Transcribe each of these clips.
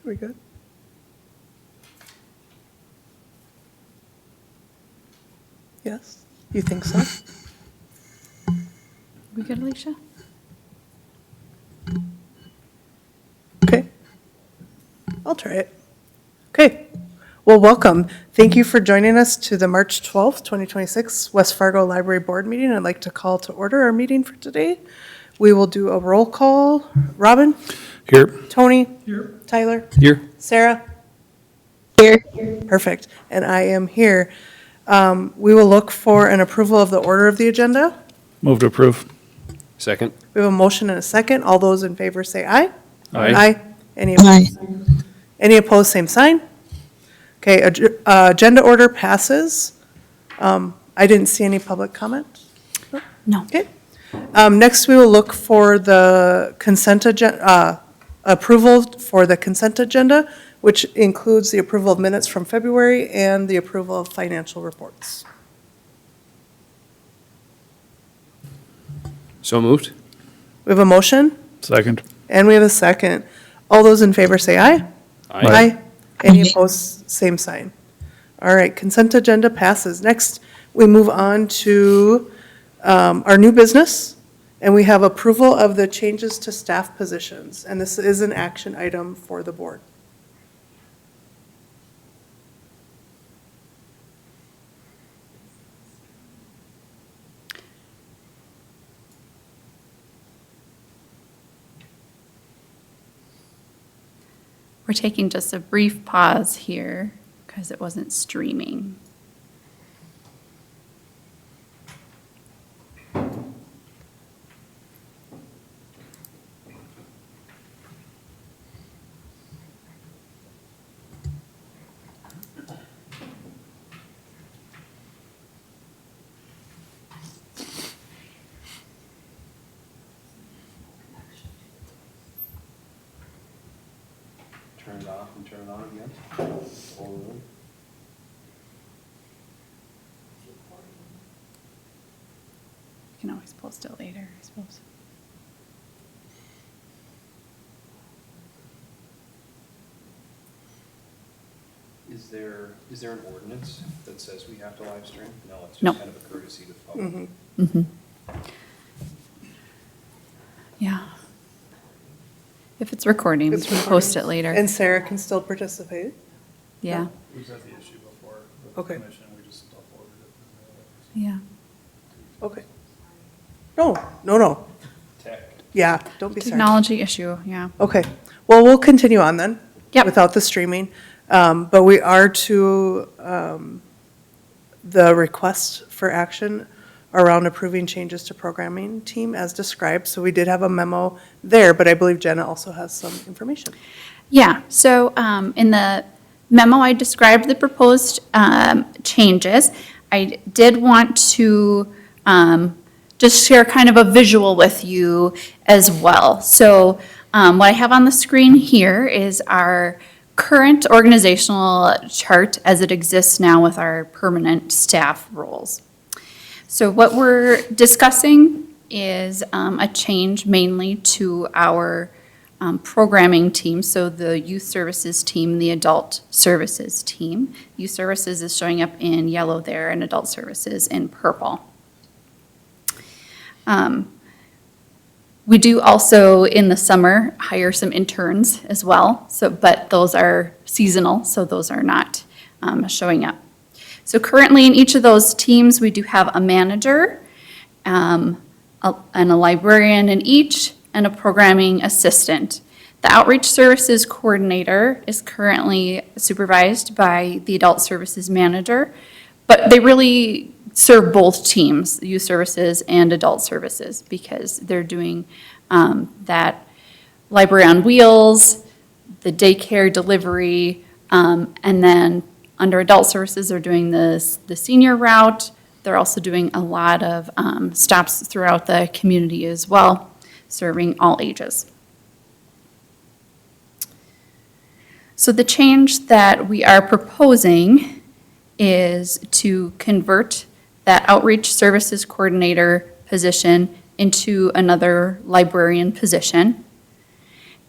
We good? Yes? You think so? We good, Alicia? Okay. I'll try it. Okay. Well, welcome. Thank you for joining us to the March 12th, 2026 West Fargo Library Board meeting. I'd like to call to order our meeting for today. We will do a roll call. Robin? Here. Tony? Here. Tyler? Here. Sarah? Here. Perfect. And I am here. We will look for an approval of the order of the agenda. Move to approve. Second. We have a motion and a second. All those in favor say aye. Aye. Any opposed? Any opposed, same sign. Okay, agenda order passes. I didn't see any public comment. No. Okay. Next, we will look for the consent agenda, approval for the consent agenda, which includes the approval of minutes from February and the approval of financial reports. So moved. We have a motion Second. and we have a second. All those in favor say aye. Any opposed, same sign. All right, consent agenda passes. Next, we move on to our new business, and we have approval of the changes to staff positions, and this is an action item for the board. We're taking just a brief pause here because it wasn't streaming. Turn it off and turn it on again. You can always post it later, I suppose. Is there an ordinance that says we have to live stream? No, it's No. just kind of a courtesy to the public. Mm-hmm. Yeah. If it's recording, we It's can post it recording. later. And Sarah can still participate? Yeah, We've had the issue before with Okay. the commission, we just uploaded it. yeah. Okay. No. Tech. Yeah, don't be sorry. Technology issue, yeah. Okay, well, we'll continue on then. Yep. Without the streaming. But we are to the request for action around approving changes to programming team as described. So we did have a memo there, but I believe Jenna also has some information. Yeah, so in the memo, I described the proposed changes. I did want to just share kind of a visual with you as well. So what I have on the screen here is our current organizational chart as it exists now with our permanent staff roles. So what we're discussing is a change mainly to our programming team, so the youth services team, the adult services team. Youth services is showing up in yellow there and adult services in purple. We do also, in the summer, hire some interns as well, but those are seasonal, so those are not showing up. So currently in each of those teams, we do have a manager, and a librarian in each, and a programming assistant. The outreach services coordinator is currently supervised by the adult services manager, but they really serve both teams, youth services and adult services, because they're doing that library on wheels, the daycare delivery, and then under adult services, they're doing the senior route. They're also doing a lot of stops throughout the community as well, serving all ages. So the change that we are proposing is to convert that outreach services coordinator position into another librarian position.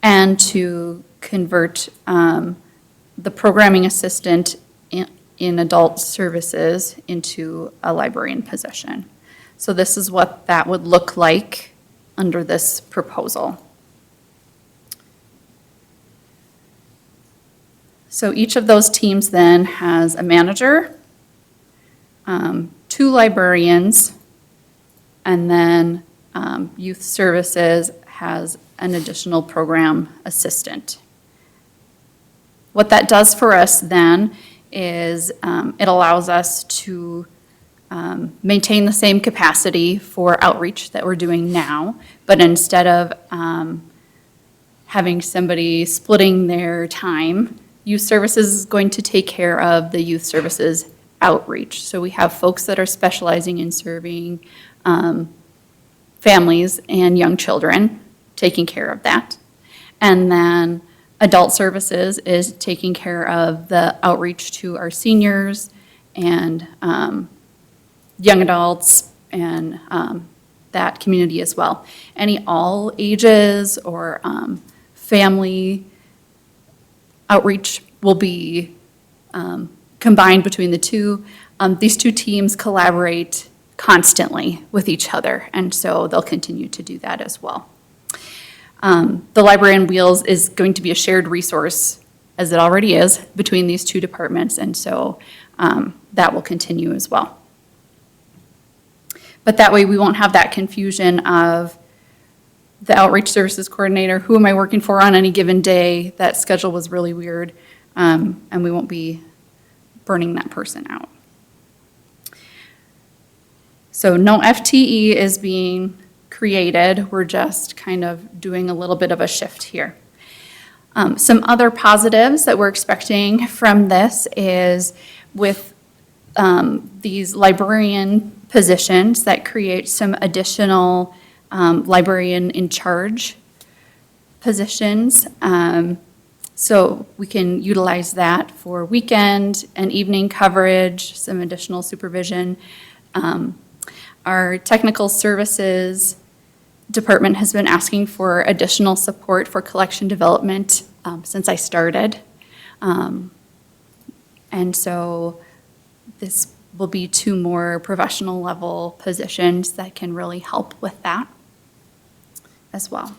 and to convert the programming assistant in adult services into a librarian position. So this is what that would look like under this proposal. So each of those teams then has a manager, 2 librarians, and then youth services has an additional program assistant. What that does for us then is it allows us to maintain the same capacity for outreach that we're doing now, but instead of having somebody splitting their time, youth services is going to take care of the youth services outreach. So we have folks that are specializing in serving families and young children, taking care of that. And then adult services is taking care of the outreach to our seniors and young adults and that community as well. Any all ages or family outreach will be combined between the two. These 2 teams collaborate constantly with each other, and so they'll continue to do that as well. The Library on Wheels is going to be a shared resource, as it already is, between these 2 departments, and so that will continue as well. But that way we won't have that confusion of the outreach services coordinator, who am I working for on any given day? That schedule was really weird, and we won't be burning that person out. So no FTE is being created. We're just kind of doing a little bit of a shift here. Some other positives that we're expecting from this is with these librarian positions that create some additional librarian in charge positions. So we can utilize that for weekend and evening coverage, some additional supervision. Our technical services department has been asking for additional support for collection development since I started. And so this will be 2 more professional level positions that can really help with that as well.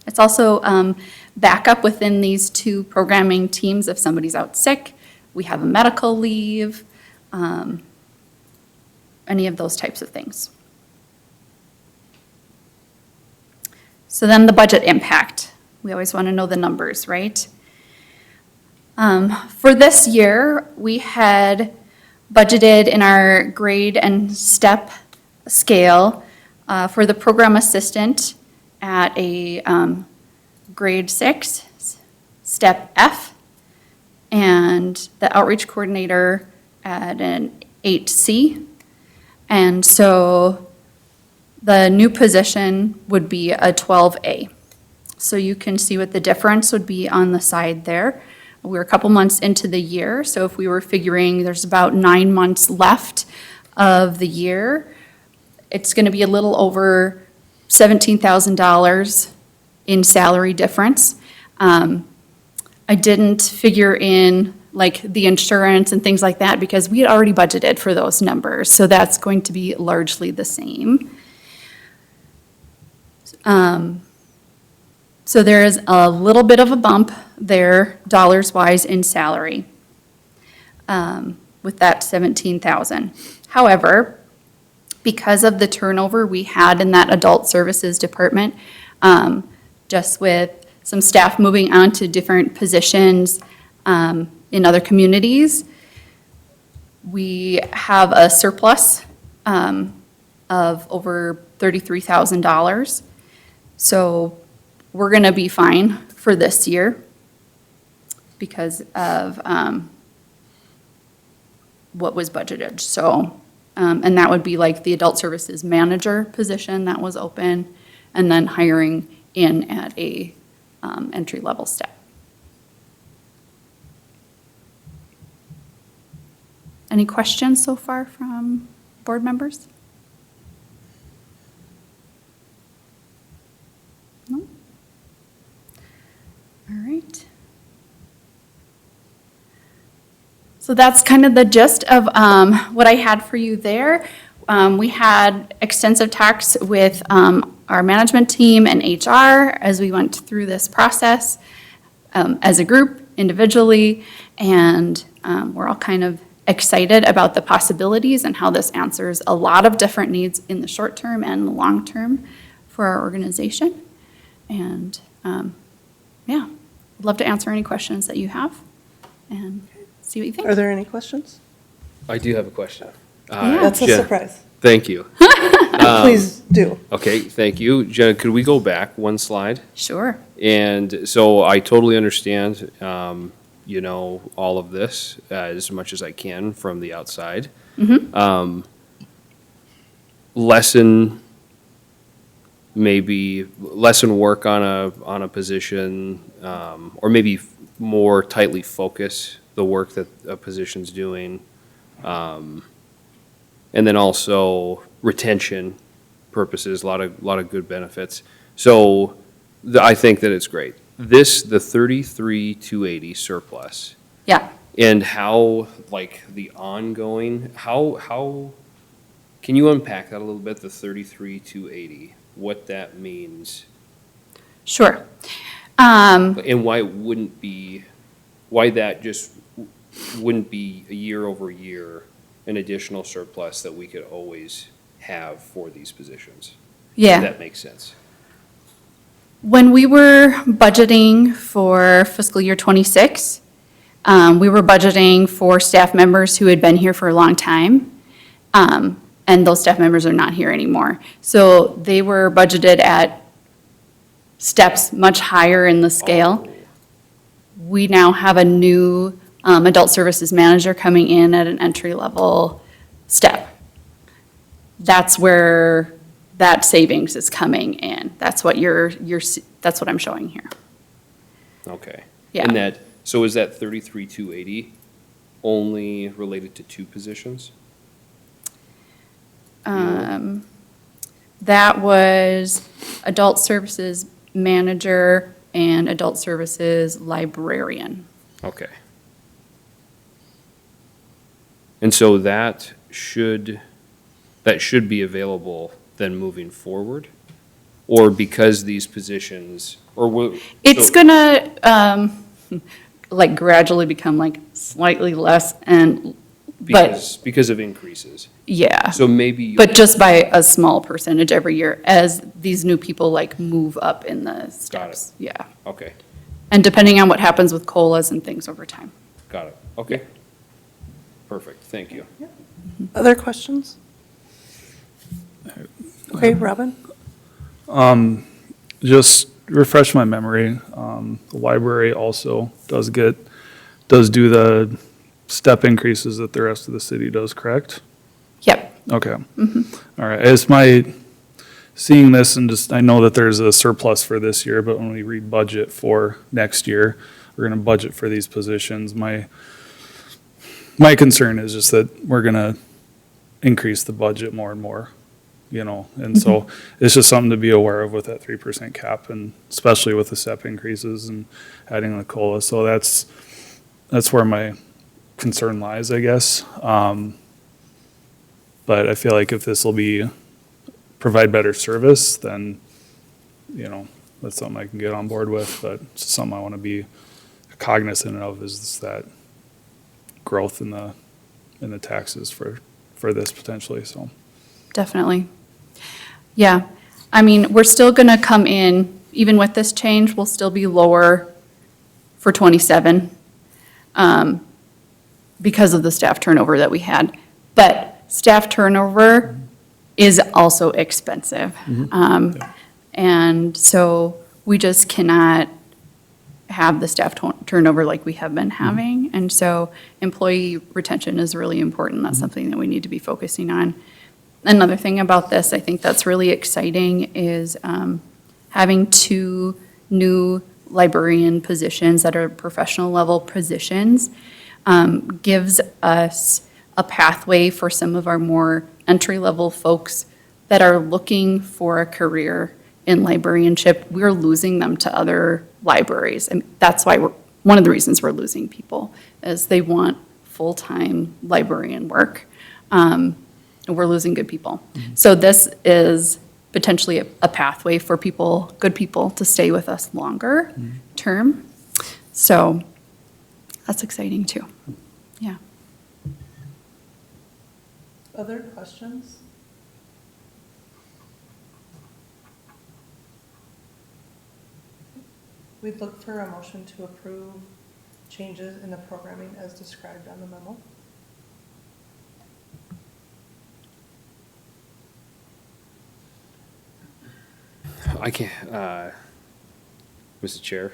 It's also backup within these 2 programming teams if somebody's out sick, we have a medical leave, any of those types of things. So then the budget impact. We always want to know the numbers, right? For this year, we had budgeted in our grade and step scale for the program assistant at a grade 6, step F, and the outreach coordinator at an 8C. And so the new position would be a 12A. So you can see what the difference would be on the side there. We're a couple months into the year, so if we were figuring there's about 9 months left of the year, it's going to be a little over $17,000 in salary difference. I didn't figure in like the insurance and things like that because we had already budgeted for those numbers, so that's going to be largely the same. So there is a little bit of a bump there, dollars-wise, in salary with that $17,000. However, because of the turnover we had in that adult services department, just with some staff moving on to different positions in other communities, we have a surplus of over $33,000. So we're going to be fine for this year because of what was budgeted. So, and that would be like the adult services manager position that was open, and then hiring in at a entry-level step. Any questions so far from board members? No? So that's kind of the gist of what I had for you there. We had extensive talks with our management team and HR as we went through this process as a group, individually, and we're all kind of excited about the possibilities and how this answers a lot of different needs in the short term and the long term for our organization. And yeah, I'd love to answer any questions that you have and see what you think. Are there any questions? I do have a question. That's a Jen, surprise. Thank you. Please do. Okay, thank you. Jenna, could we go back one slide? Sure. And so I totally understand, all of this as much as I can from the outside. Lessen work on a position, or maybe more tightly focus the work that a position's doing. And then also retention purposes, a lot of good benefits. So I think that it's great. The 33,280 surplus, Yeah. and how, like, the ongoing, how, can you unpack that a little bit, the 33,280, what that means? Sure. And why that just wouldn't be a year over year, an additional surplus that we could always have for these positions? Yeah. If that makes sense. When we were budgeting for fiscal year '26, we were budgeting for staff members who had been here for a long time, and those staff members are not here anymore. So they were budgeted at steps much higher in the scale. We now have a new adult services manager coming in at an entry-level step. That's where that savings is coming in. That's what that's what I'm showing here. Okay. Yeah. And so is that 33,280 only related to two positions? That was adult services manager and adult services librarian. Okay. And so that should be available then moving forward? Or because these positions, or will? It's so- gonna, like gradually become like slightly less and, but, Because of increases. yeah. So maybe. But just by a small percentage every year as these new people like move up in the steps. Yeah. Okay, And depending on what happens with COLAs and things over time. got it. Okay. Perfect, thank you. Other questions? Okay, Robin? Just refresh my memory. The library also does do the step increases that the rest of the city does, correct? Yep. Okay. All right. As seeing this and just, I know that there's a surplus for this year, but when we re-budget for next year, we're gonna budget for these positions. My concern is just that we're gonna increase the budget more and more, and so it's just something to be aware of with that 3% cap, and especially with the step increases and adding the COLA. So that's where my concern lies, I guess. But I feel like if this will provide better service, then, that's something I can get on board with, but it's something I want to be cognizant of, is that growth in the taxes for this potentially, so. Definitely. Yeah. I mean, we're still going to come in, even with this change, we'll still be lower for '27 because of the staff turnover that we had. But staff turnover is also expensive. And so we just cannot have the staff turnover like we have been having. And so employee retention is really important. That's something that we need to be focusing on. Another thing about this, I think that's really exciting, is having 2 new librarian positions that are professional level positions gives us a pathway for some of our more entry-level folks that are looking for a career in librarianship. We're losing them to other libraries, and that's why one of the reasons we're losing people is they want full-time librarian work. And we're losing good people. So this is potentially a pathway for people, good people, to stay with us longer term. So that's exciting too. Yeah. Other questions? We'd look for a motion to approve changes in the programming as described on the memo. I can't, Mr. Chair,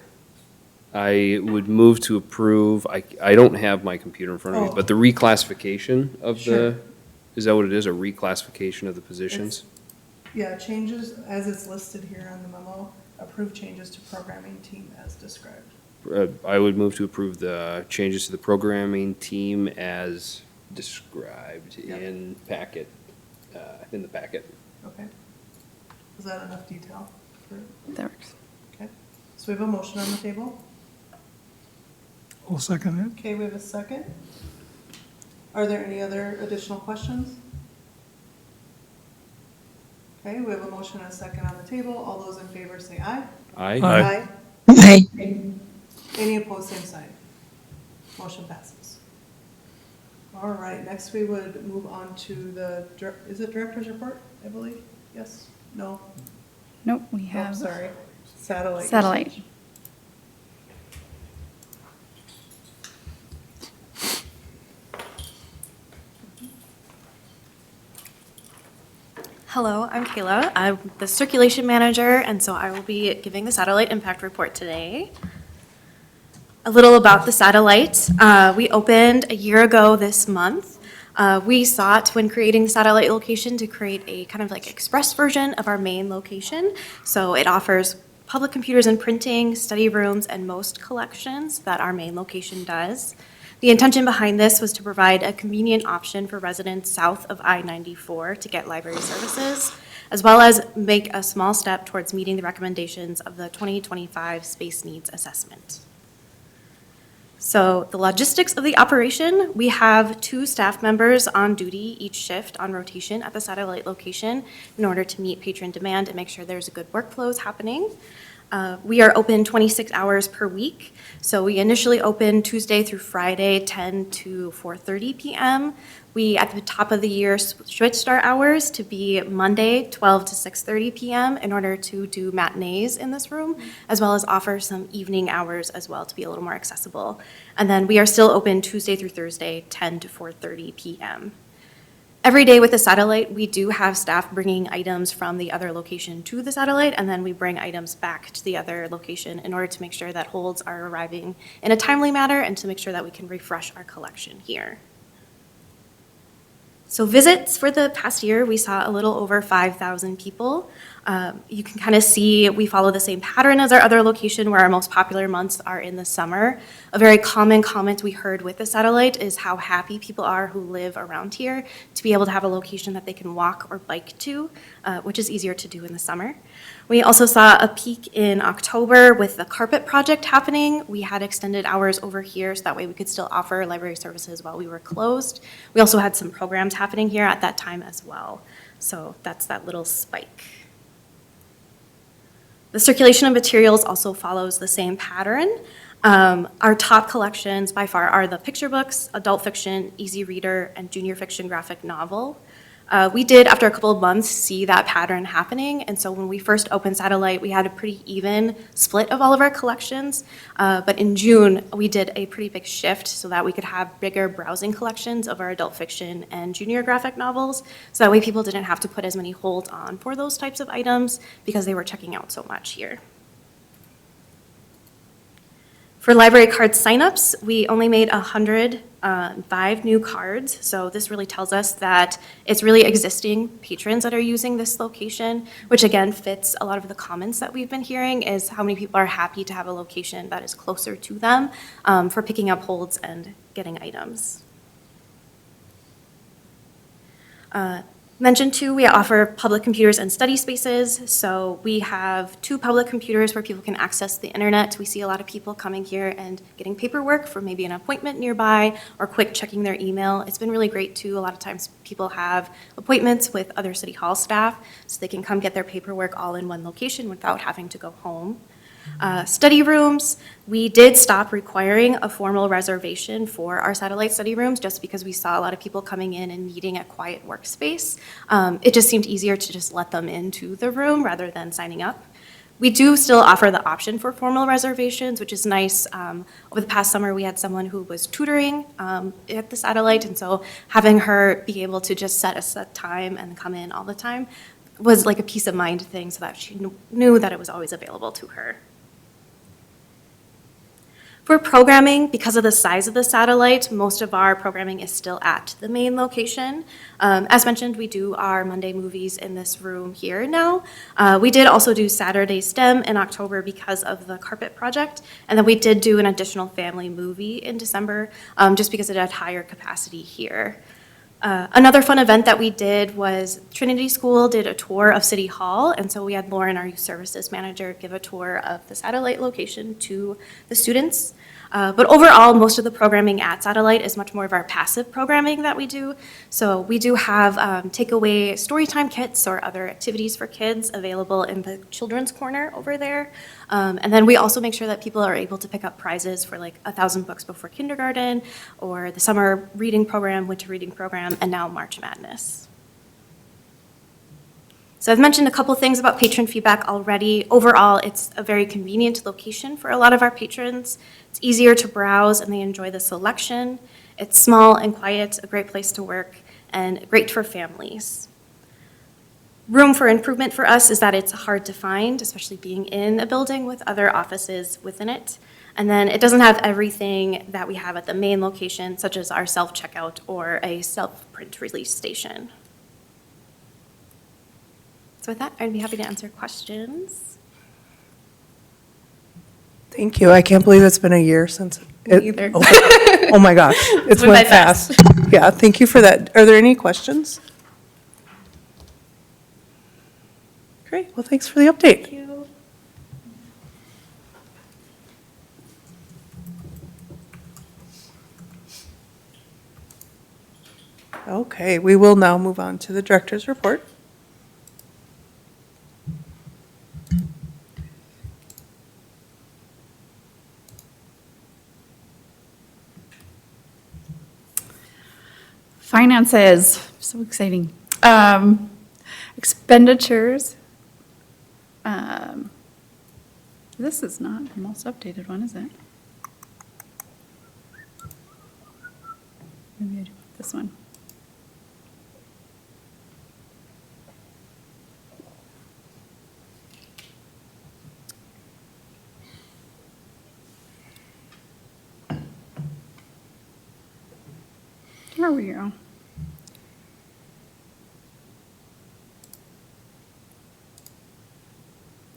I would move to approve, I don't have my computer in front of me, Oh. but the reclassification of Sure. is that what it is, a reclassification of the positions? Yeah, changes as it's listed here on the memo, approve changes to programming team as described. I would move to approve the changes to the programming team as described Yep. in the packet. Okay. Is that enough detail? That works. Okay. So we have a motion on the table. I'll second it. Okay, we have a second. Are there any other additional questions? Okay, we have a motion and a second on the table. All those in favor say aye. Aye. Aye. Any opposed, same sign. Motion passes. All right, next we would move on to is it director's report, I believe? Yes? No? Nope, we Oh, have sorry. Satellite. satellite. Hello, I'm Kayla. I'm the circulation manager, and so I will be giving the satellite impact report today. A little about the satellite. We opened a year ago this month. We sought, when creating the satellite location, to create a kind of like express version of our main location. So it offers public computers and printing, study rooms, and most collections that our main location does. The intention behind this was to provide a convenient option for residents south of I-94 to get library services, as well as make a small step towards meeting the recommendations of the 2025 Space Needs Assessment. So the logistics of the operation, we have 2 staff members on duty each shift on rotation at the satellite location in order to meet patron demand and make sure there's a good workflows happening. We are open 26 hours per week. So we initially open Tuesday through Friday, 10 to 4:30 p.m. We, at the top of the year, switched our hours to be Monday, 12 to 6:30 p.m. in order to do matinees in this room, as well as offer some evening hours as well to be a little more accessible. And then we are still open Tuesday through Thursday, 10 to 4:30 p.m. Every day with the satellite, we do have staff bringing items from the other location to the satellite, and then we bring items back to the other location in order to make sure that holds are arriving in a timely manner and to make sure that we can refresh our collection here. So visits for the past year, we saw a little over 5,000 people. You can kind of see we follow the same pattern as our other location where our most popular months are in the summer. A very common comment we heard with the satellite is how happy people are who live around here to be able to have a location that they can walk or bike to, which is easier to do in the summer. We also saw a peak in October with the carpet project happening. We had extended hours over here so that way we could still offer library services while we were closed. We also had some programs happening here at that time as well. So that's that little spike. The circulation of materials also follows the same pattern. Our top collections by far are the picture books, adult fiction, easy reader, and junior fiction graphic novel. We did, after a couple of months, see that pattern happening, and so when we first opened Satellite, we had a pretty even split of all of our collections, but in June, we did a pretty big shift so that we could have bigger browsing collections of our adult fiction and junior graphic novels, so that way people didn't have to put as many holds on for those types of items because they were checking out so much here. For library card signups, we only made 105 new cards, so this really tells us that it's really existing patrons that are using this location, which again fits a lot of the comments that we've been hearing is how many people are happy to have a location that is closer to them for picking up holds and getting items. Mentioned too, we offer public computers and study spaces. So we have 2 public computers where people can access the internet. We see a lot of people coming here and getting paperwork for maybe an appointment nearby or quick checking their email. It's been really great too. A lot of times people have appointments with other city hall staff, so they can come get their paperwork all in one location without having to go home. Study rooms, we did stop requiring a formal reservation for our satellite study rooms just because we saw a lot of people coming in and needing a quiet workspace. It just seemed easier to just let them into the room rather than signing up. We do still offer the option for formal reservations, which is nice. Over the past summer, we had someone who was tutoring at the satellite, and so having her be able to just set a set time and come in all the time was like a peace of mind thing so that she knew that it was always available to her. For programming, because of the size of the satellite, most of our programming is still at the main location. As mentioned, we do our Monday movies in this room here now. We did also do Saturday STEM in October because of the carpet project, and then we did do an additional family movie in December just because it had higher capacity here. Another fun event that we did was Trinity School did a tour of City Hall, and so we had Lauren, our youth services manager, give a tour of the satellite location to the students. But overall, most of the programming at Satellite is much more of our passive programming that we do. So we do have takeaway storytime kits or other activities for kids available in the children's corner over there. And then we also make sure that people are able to pick up prizes for like 1,000 books before kindergarten, or the summer reading program, winter reading program, and now March Madness. So I've mentioned a couple things about patron feedback already. Overall, it's a very convenient location for a lot of our patrons. It's easier to browse and they enjoy the selection. It's small and quiet, a great place to work, and great for families. Room for improvement for us is that it's hard to find, especially being in a building with other offices within it. And then it doesn't have everything that we have at the main location, such as our self-checkout or a self-print release station. So with that, I'd be happy to answer questions. Thank you. I can't believe it's been a year since it Me either. opened. Oh my gosh, it's went went by fast. fast. Yeah, thank you for that. Are there any questions? Great, well, thanks for the update. Thank you. Okay, we will now move on to the director's report. Finances, so exciting. Expenditures. This is not the most updated one, is it? Maybe I do this one. There we go.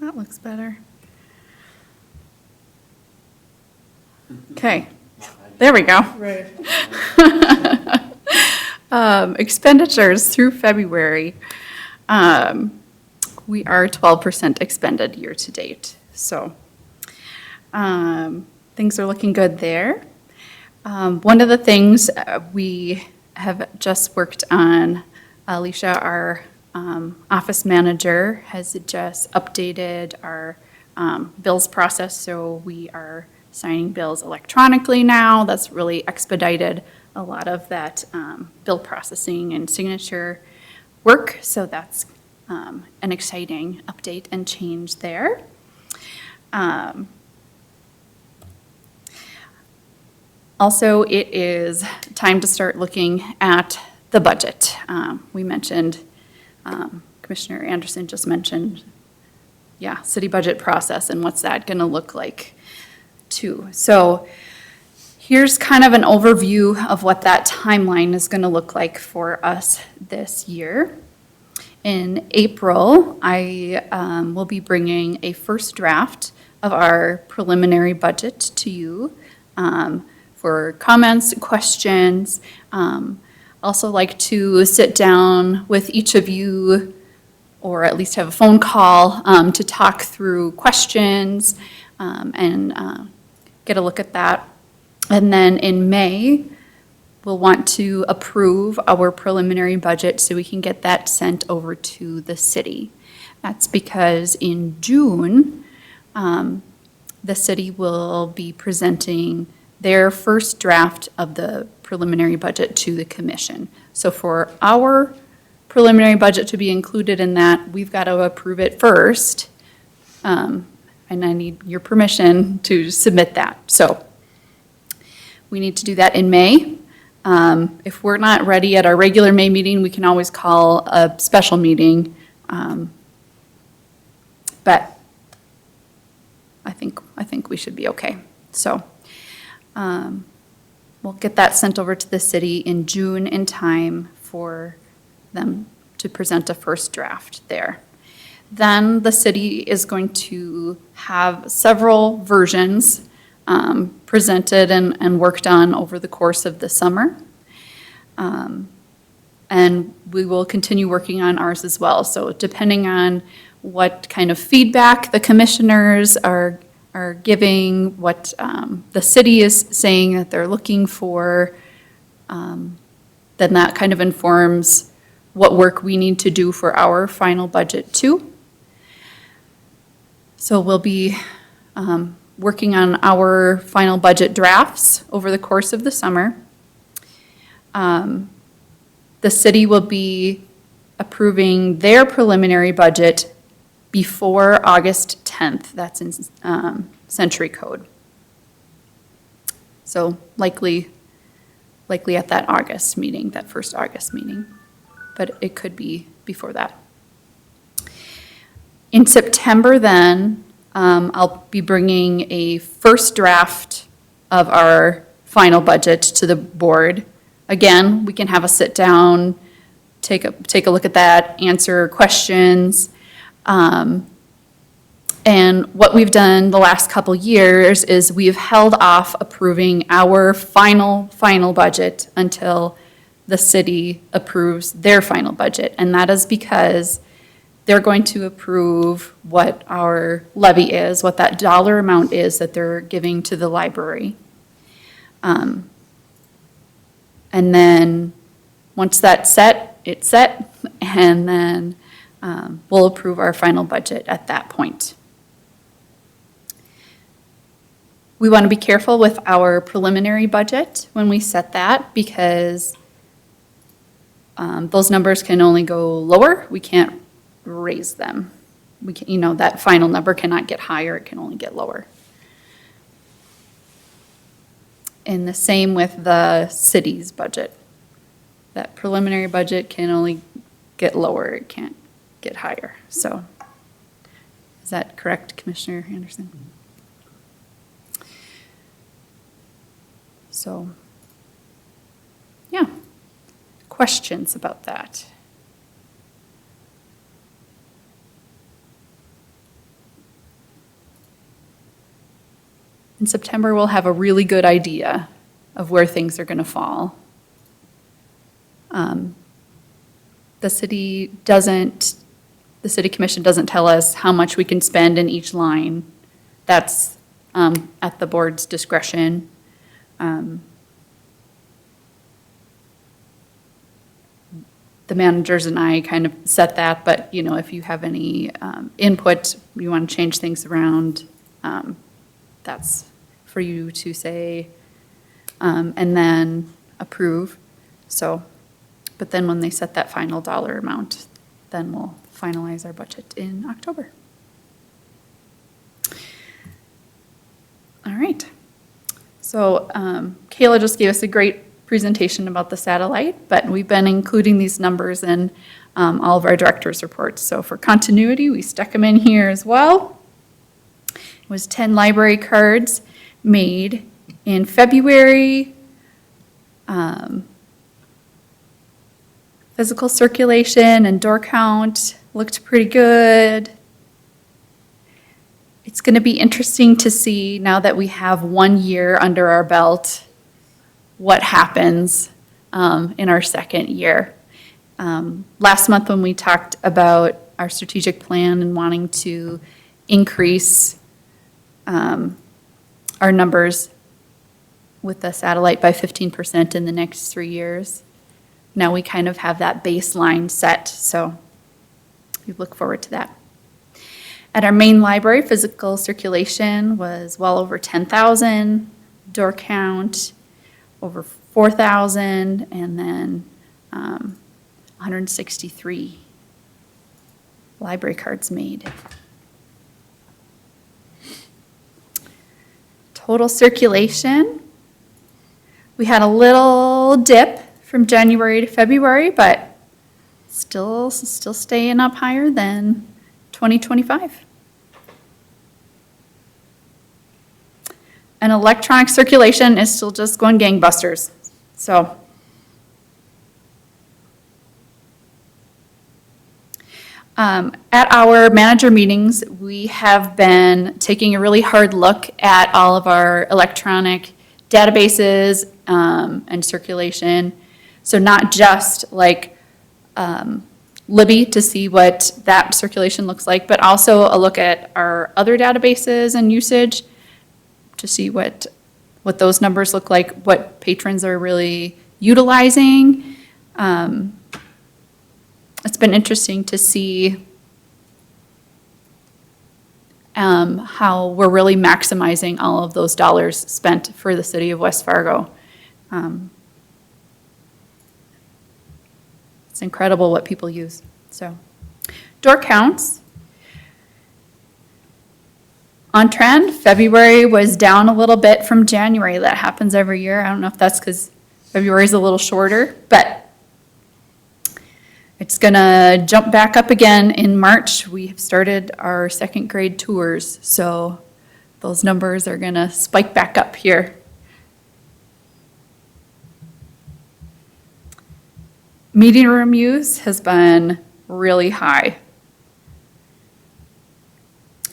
That looks better. Okay, there we go. Right. Expenditures through February. We are 12% expended year-to-date, so things are looking good there. One of the things we have just worked on, Alicia, our office manager, has just updated our bills process, so we are signing bills electronically now. That's really expedited a lot of that bill processing and signature work, so that's an exciting update and change there. Also, it is time to start looking at the budget. We mentioned, Commissioner Anderson just mentioned, city budget process and what's that going to look like too. So here's kind of an overview of what that timeline is going to look like for us this year. In April, I will be bringing a first draft of our preliminary budget to you for comments, questions. Also like to sit down with each of you, or at least have a phone call to talk through questions and get a look at that. And then in May, we'll want to approve our preliminary budget so we can get that sent over to the city. That's because in June, the city will be presenting their first draft of the preliminary budget to the commission. So for our preliminary budget to be included in that, we've got to approve it first. And I need your permission to submit that. So we need to do that in May. If we're not ready at our regular May meeting, we can always call a special meeting. But I think we should be okay. So we'll get that sent over to the city in June in time for them to present a first draft there. Then the city is going to have several versions presented and worked on over the course of the summer. And we will continue working on ours as well. So depending on what kind of feedback the commissioners are giving, what the city is saying that they're looking for, then that kind of informs what work we need to do for our final budget too. So we'll be working on our final budget drafts over the course of the summer. The city will be approving their preliminary budget before August 10th. That's in Century Code. So likely at that August meeting, that first August meeting, but it could be before that. In September then, I'll be bringing a first draft of our final budget to the board. Again, we can have a sit down, take a look at that, answer questions. And what we've done the last couple years is we've held off approving our final budget until the city approves their final budget. And that is because they're going to approve what our levy is, what that dollar amount is that they're giving to the library. And then once that's set, it's set, and then we'll approve our final budget at that point. We want to be careful with our preliminary budget when we set that because those numbers can only go lower. We can't raise them. We can, that final number cannot get higher, it can only get lower. And the same with the city's budget. That preliminary budget can only get lower, it can't get higher. So, is that correct, Commissioner Anderson? So, yeah. Questions about that? In September, we'll have a really good idea of where things are going to fall. The city commission doesn't tell us how much we can spend in each line. That's at the board's discretion. The managers and I kind of set that, but if you have any input, you want to change things around, that's for you to say, and then approve. So, but then when they set that final dollar amount, then we'll finalize our budget in October. All right. So Kayla just gave us a great presentation about the satellite, but we've been including these numbers in all of our director's reports. So for continuity, we stuck them in here as well. It was 10 library cards made in February. Physical circulation and door count looked pretty good. It's going to be interesting to see now that we have 1 year under our belt what happens in our second year. Last month when we talked about our strategic plan and wanting to increase our numbers with the satellite by 15% in the next 3 years, now we kind of have that baseline set, so we look forward to that. At our main library, physical circulation was well over 10,000, door count over 4,000, and then 163 library cards made. Total circulation, we had a little dip from January to February, but still staying up higher than 2025. And electronic circulation is still just going gangbusters. So at our manager meetings, we have been taking a really hard look at all of our electronic databases and circulation. So not just like Libby to see what that circulation looks like, but also a look at our other databases and usage to see what those numbers look like, what patrons are really utilizing. It's been interesting to see how we're really maximizing all of those dollars spent for the city of West Fargo. It's incredible what people use. So, door counts. On trend, February was down a little bit from January. That happens every year. I don't know if that's because February is a little shorter, but it's gonna jump back up again in March. We have started our second grade tours, so those numbers are gonna spike back up here. Meeting room use has been really high.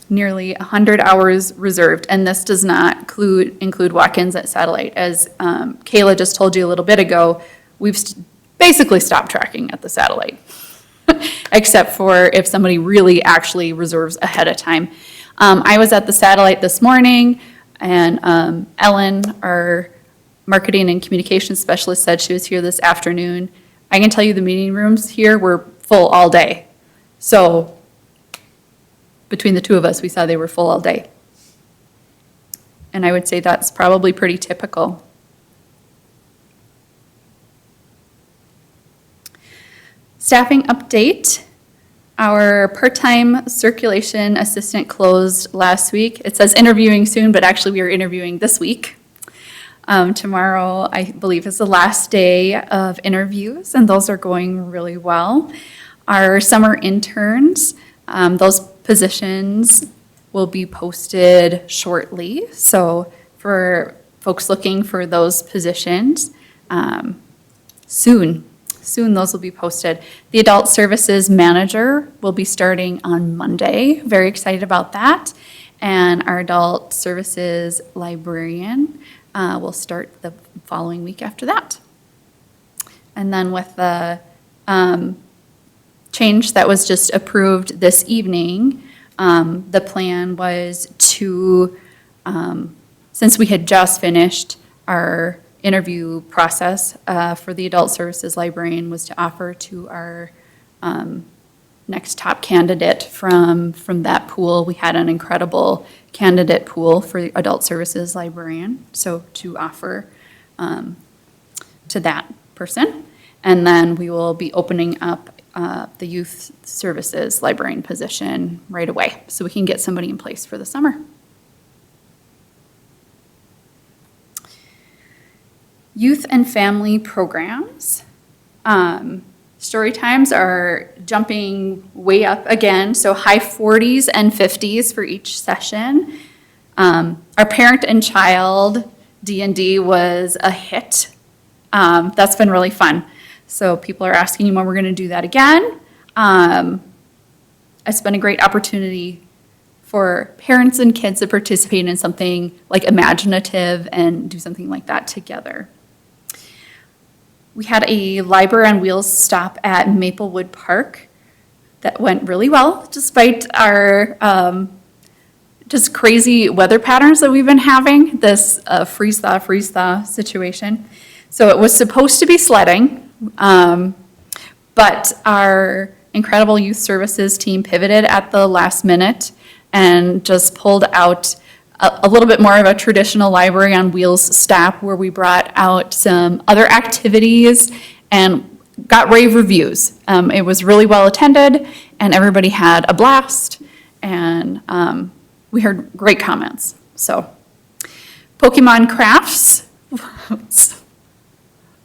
Nearly 100 hours reserved, and this does not include walk-ins at Satellite. As Kayla just told you a little bit ago, we've basically stopped tracking at the Satellite, except for if somebody really actually reserves ahead of time. I was at the Satellite this morning, and Ellen, our marketing and communications specialist, said she was here this afternoon. I can tell you the meeting rooms here were full all day. So between the two of us, we saw they were full all day. And I would say that's probably pretty typical. Staffing update. Our part-time circulation assistant closed last week. It says interviewing soon, but actually we are interviewing this week. Tomorrow, I believe, is the last day of interviews, and those are going really well. Our summer interns, those positions will be posted shortly. So for folks looking for those positions, soon those will be posted. The adult services manager will be starting on Monday. Very excited about that. And our adult services librarian will start the following week after that. And then with the change that was just approved this evening, the plan was to, since we had just finished our interview process for the adult services librarian, was to offer to our next top candidate from that pool. We had an incredible candidate pool for the adult services librarian, so to offer to that person. And then we will be opening up the youth services librarian position right away, so we can get somebody in place for the summer. Youth and family programs. Story times are jumping way up again, so high 40s and 50s for each session. Our parent and child D&D was a hit. That's been really fun. So people are asking when we're going to do that again. It's been a great opportunity for parents and kids to participate in something like imaginative and do something like that together. We had a Library on Wheels stop at Maplewood Park that went really well, despite our just crazy weather patterns that we've been having, this freeze-thaw situation. So it was supposed to be sledding, but our incredible youth services team pivoted at the last minute and just pulled out a little bit more of a traditional Library on Wheels stop where we brought out some other activities and got rave reviews. It was really well attended and everybody had a blast and we heard great comments. So Pokemon Crafts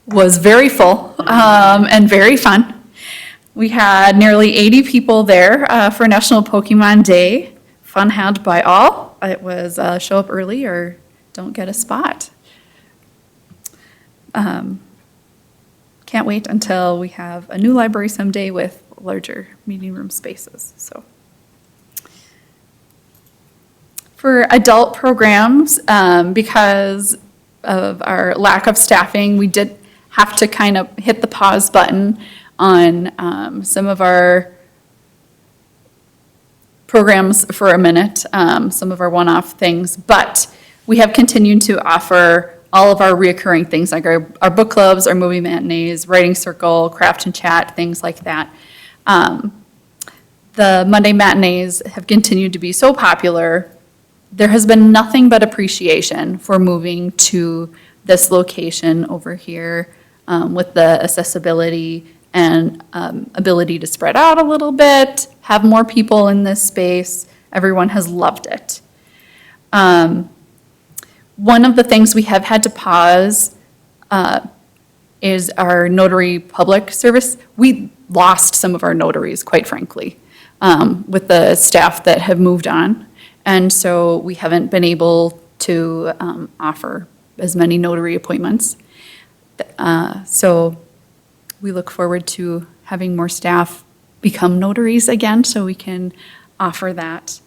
was very full and very fun. We had nearly 80 people there for National Pokemon Day. Fun had by all. It was show up early or don't get a spot. Can't wait until we have a new library someday with larger meeting room spaces. So, for adult programs, because of our lack of staffing, we did have to kind of hit the pause button on some of our programs for a minute, some of our one-off things, but we have continued to offer all of our reoccurring things like our book clubs, our movie matinees, writing circle, craft and chat, things like that. The Monday matinees have continued to be so popular. There has been nothing but appreciation for moving to this location over here with the accessibility and ability to spread out a little bit, have more people in this space. Everyone has loved it. One of the things we have had to pause is our notary public service. We lost some of our notaries, quite frankly, with the staff that have moved on. And so we haven't been able to offer as many notary appointments. So we look forward to having more staff become notaries again so we can offer that.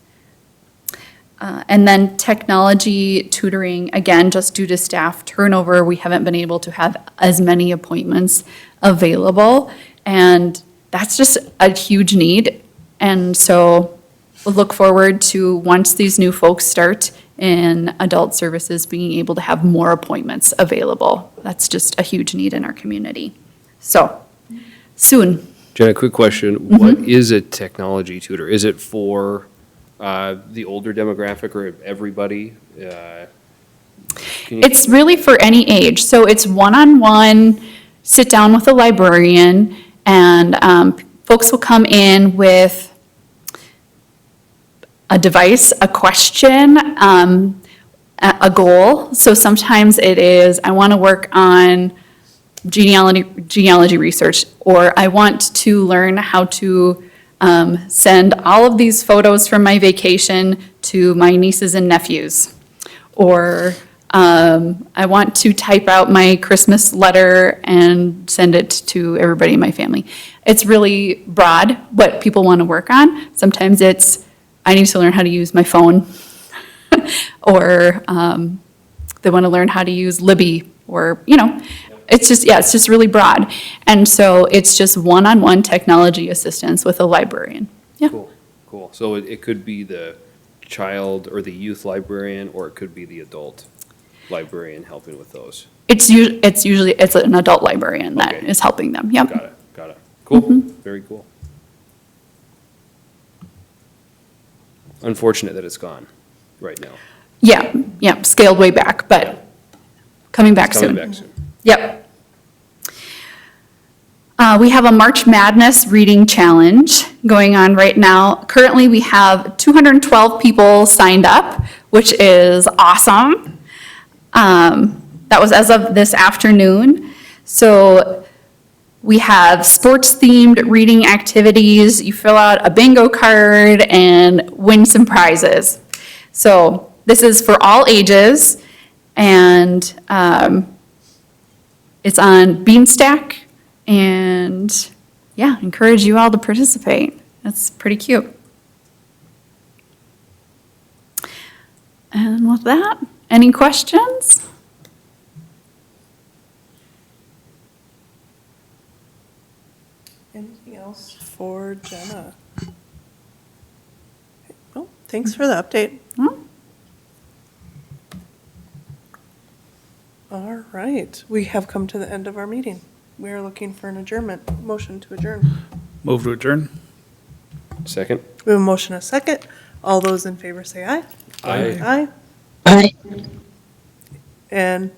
And then technology tutoring, again, just due to staff turnover, we haven't been able to have as many appointments available. And that's just a huge need. And so we'll look forward to, once these new folks start in adult services, being able to have more appointments available. That's just a huge need in our community. So, soon. Jenna, quick question. What is a technology tutor? Is it for the older demographic or everybody? It's really for any age. So it's one-on-one, sit down with a librarian, and folks will come in with a device, a question, a goal. So sometimes it is, I want to work on genealogy research, or I want to learn how to send all of these photos from my vacation to my nieces and nephews, or I want to type out my Christmas letter and send it to everybody in my family. It's really broad what people want to work on. Sometimes it's, I need to learn how to use my phone, or they want to learn how to use Libby, or, it's just really broad. And so it's just one-on-one technology assistance with a librarian. Yeah. Cool. So it could be the child or the youth librarian, or it could be the adult librarian helping with those. It's usually an adult librarian that is helping them. Yep. Got it. Cool. Very cool. Unfortunate that it's gone right now. Yeah, scaled way back, but coming back soon. Coming back soon. Yep. We have a March Madness reading challenge going on right now. Currently, we have 212 people signed up, which is awesome. That was as of this afternoon. So we have sports-themed reading activities. You fill out a bingo card and win some prizes. So this is for all ages, and it's on Beanstack, and encourage you all to participate. That's pretty cute. And with that, any questions? Anything else for Jenna? Oh, thanks for the update. Hmm? All right, we have come to the end of our meeting. We are looking for an adjournment, motion to adjourn. Move to adjourn? Second? We have a motion, a second. All those in favor say aye. Aye. Aye. And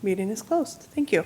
meeting is closed. Thank you.